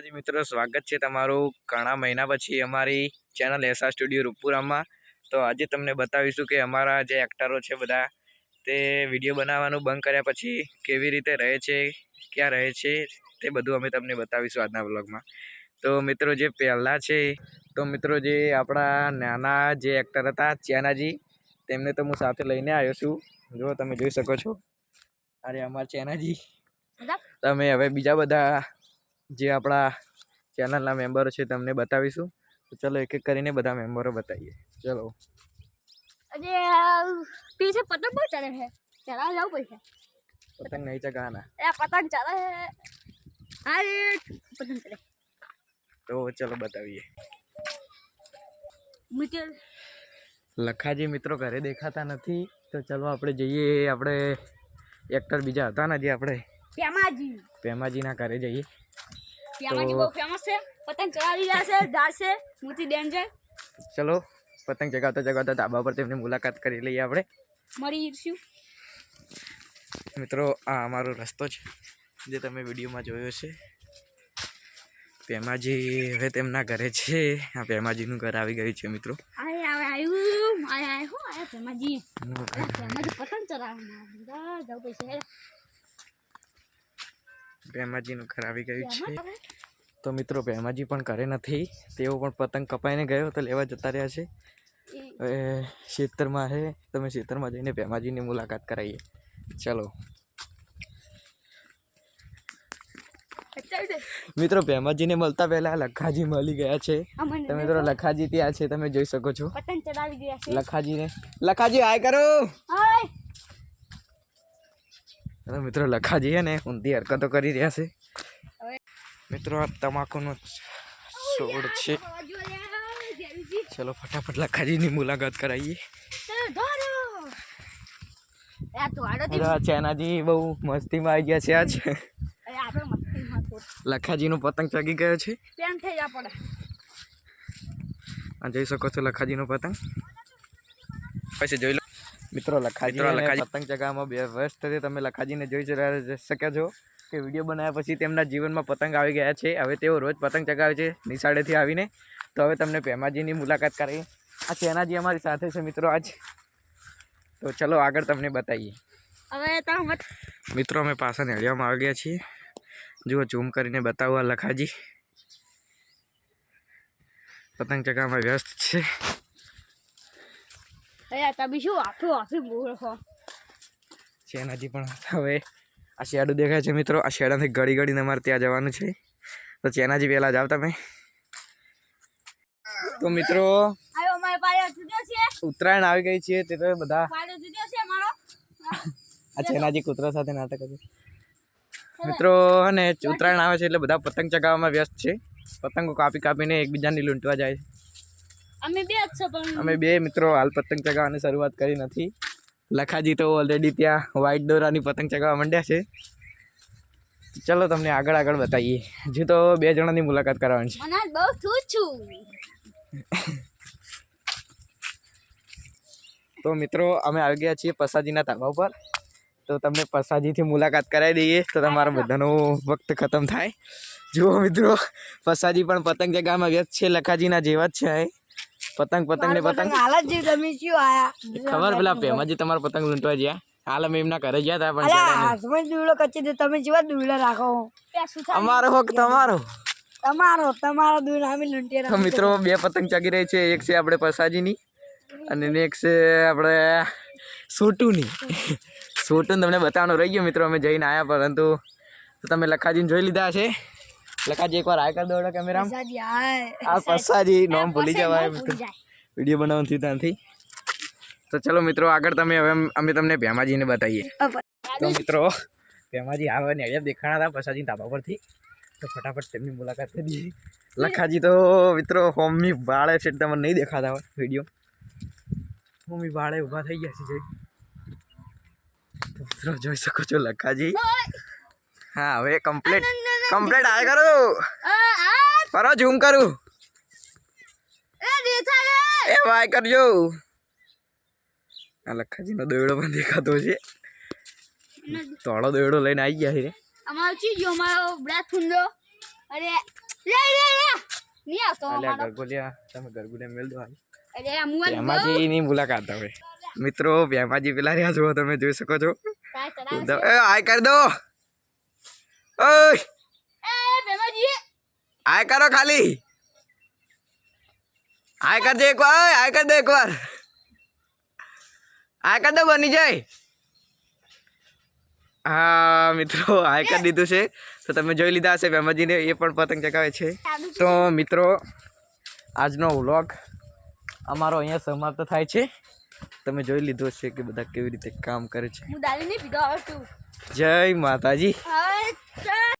જી મિત્રો, સ્વાગત છે તમારું ઘણા મહિના પછી અમારી ચેનલ એસઆર સ્ટુડિયો રૂપપુરામાં। તો આજે તમને બતાવીશું કે અમારા જે એક્ટરો છે બધા તે વિડીયો બનાવવાનું બંધ કર્યા પછી કેવી રીતે રહે છે, ક્યાં રહે છે તે બધું અમે તમને બતાવીશું આજના વ્લોગમાં। તો મિત્રો જે પહેલા છે જે આપણા નાના જે એક્ટર હતા ચેનાજી, તેમને તો હું સાથે લઈને આવ્યો છું। જો તમે જોઈ શકો છો, અરે અમારા ચેનાજી। તમે હવે બીજા બધા જે આપણા ચેનલના મેમ્બરો છે તમને બતાવીશું। તો ચલો એક એક કરીને બધા મેમ્બરો બતાવીએ। ચલો। अरे पीछे पतंग बहुत चढ़े हैं, चला जाओ पैसे। पतंग नहीं चगाना। पतंग चढ़े है, अरे पतंग चढ़े। तो चलो बताइए। मुझे લખાજી મિત્રો ઘરે દેખાતા નથી, તો ચલો આપણે જઈએ આપણે એક્ટર બીજા હતા ને જે આપણે પેમાજીના ઘરે જઈએ। पेमाजी बहुत फेमस है, पतंग चढ़ावी जाશે જાશે મોટી ડેન્જર। ચલો પતંગ ચગાવતા ચગાવતા ધાબા પર તેમની મુલાકાત કરી લઈએ આપણે। મળી જઈશું મિત્રો, આ અમારો રસ્તો છે જે તમે વિડીયોમાં જોયો છે। પેમાજી હવે તેમના ઘરે છે। આ પેમાજીનું ઘર આવી ગયું છે મિત્રો। પેમાજી પતંગ ચડાવવાના જાવ પૈસા। પેમાજીનું ઘર આવી ગયું છે। તો મિત્રો પેમાજી પણ ઘરે નથી, તેઓ પણ પતંગ કપાઈને ગયો તો લેવા જતા રહ્યા છે। હવે ખેતરમાં છે, તમે ખેતરમાં જઈને પેમાજીની મુલાકાત કરાવીએ। ચલો મિત્રો, પેમાજીને મળતા પહેલા લખાજી મળી ગયા છે। તો મિત્રો લખાજી ત્યાં છે, તમે જોઈ શકો છો। પતંગ ચડાવી ગયા છે લખાજીને। લખાજી હાય કરો। મિત્રો લખાજી હે ને ઊંધી હરકતો કરી રહ્યા છે। મિત્રો આ તમાકુનો છોડ છે। ચલો ફટાફટ લખાજીની મુલાકાત કરાવીએ। ચેનાજી બહુ મસ્તીમાં આવી ગયા છે આજ। લખાજીનો પતંગ ચગી ગયો છે। આ જોઈ શકો છો લખાજીનો પતંગ। પછી જોઈ લો મિત્રો, લખાજી પતંગ ચગાવવામાં વ્યસ્ત છે। તમે લખાજીને જોઈ શક્યા છો કે વિડીયો બનાવ્યા પછી તેમના જીવનમાં પતંગ આવી ગયા છે। હવે તેઓ રોજ પતંગ ચગાવે છે નિશાળેથી આવીને। તો હવે તમને પેમાજીની મુલાકાત કરીએ। આ ચેનાજી અમારી સાથે છે મિત્રો આજ। તો ચલો આગળ તમને બતાવીએ। મિત્રો અમે પાછા નેળિયામાં આવી ગયા છીએ। જુઓ ઝૂમ કરીને બતાવો, આ લખાજી પતંગ ચગાવવામાં વ્યસ્ત છે। ચેનાજી પણ હવે આ શેડો દેખાય છે મિત્રો, આ શેડાથી ગળી ગળીને અમારે ત્યાં જવાનું છે। તો ચેનાજી પહેલા જાવ તમે। તો મિત્રો ઉત્તરાયણ આવી ગઈ છે, તે તો બધા આ ચેનાજી કૂતરા સાથે નાટક હતું મિત્રો। અને ઉત્તરાયણ આવે છે એટલે બધા પતંગ ચગાવવામાં વ્યસ્ત છે। પતંગો કાપી કાપીને એકબીજાની લૂંટવા જાય છે। અમે બે મિત્રો હાલ પતંગ ચગાવવાની શરૂઆત કરી નથી। લખાજી તો ઓલરેડી ત્યાં વ્હાઈટ દોરાની પતંગ ચગાવવા માંડ્યા છે। ચલો તમને આગળ આગળ બતાવીએ। હજુ તો બે જણાની મુલાકાત કરવાની છે। તો મિત્રો અમે આવી ગયા છીએ પસાજીના ધાબા ઉપર। તો તમને પસાજીથી મુલાકાત કરાવી દઈએ તો તમારા બધાનો વખત ખતમ થાય। જુઓ મિત્રો, પસાજી પણ પતંગ ચગાવવામાં વ્યસ્ત છે, લખાજીના જેવા જ છે। પતંગ પતંગ ને પતંગ ખબર, પેલા પેમાજી તમારા પતંગ લૂંટવા ગયા। હાલ અમે એમના ઘરે ગયા હતા પણ તમે જેવા દુવડા રાખો, અમારો હોક તમારો તમારો દુવડા અમે લૂંટી। તો મિત્રો બે પતંગ ચગી રહી છે, એક છે આપણે પસાજીની અને એક છે આપણે સોટુની। સોટુને તમને બતાવવાનું રહી ગયો મિત્રો, અમે જઈને આવ્યા પરંતુ તમે લખાજીને જોઈ લીધા છે। લખાજી એકવાર હાય કરી દો કેમેરામાં। આ પસાજી નામ ભૂલી જવાય વિડીયો બનાવવાનું ત્યાંથી। તો ચલો મિત્રો આગળ તમે હવે અમે તમને પેમાજીને બતાવીએ। તો મિત્રો પેમાજી આવે ને અહીંયા દેખાણા હતા પસાજી ધાબા પરથી, તો ફટાફટ તેમની મુલાકાત કરીએ। લખાજી તો મિત્રો હોમી વાળે છે, તમને નહીં દેખાતા હોય વિડીયો, હોમી વાળે ઊભા થઈ ગયા છે જઈ। તો મિત્રો જોઈ શકો છો લખાજી। હા હવે કમ્પ્લીટ આય કરો કરો ઝૂમ કરું એ વાય કરજો। આ લખાજીનો દોયડો પણ દેખાતો છે, તોડો દોયડો લઈને આવી ગયા છે। અમારો ચીજો અમારો બ્લેક ફૂંદો, અરે લે નહીં આવતો અલ્યા મારો ગરગોલિયા તમે ગરગોલિયા મેલ દો હાલ અરે આ મુઆ ભેમાજીની મુલાકાત હવે મિત્રો ભેમાજી પેલા રહ્યા છો તમે જોઈ શકો છો આય કરી દો ઓય એ બેમાજી આય કરો ખાલી આય કર દે એકવાર આય કર દે એકવાર આય કર દો બની જાય હા મિત્રો આય કરી દીધું છે તો તમે જોઈ લીધા હશે ભેમાજીને એ પણ પતંગ ચગાવે છે તો મિત્રો આજનો વ્લોગ અમારો અહીંયા સમાપ્ત થાય છે તમે જોઈ લીધું હશે કે બધા કેવી રીતે કામ કરે છે હું દારૂ નહીં પીધો હવે તું જય માતાજી હવે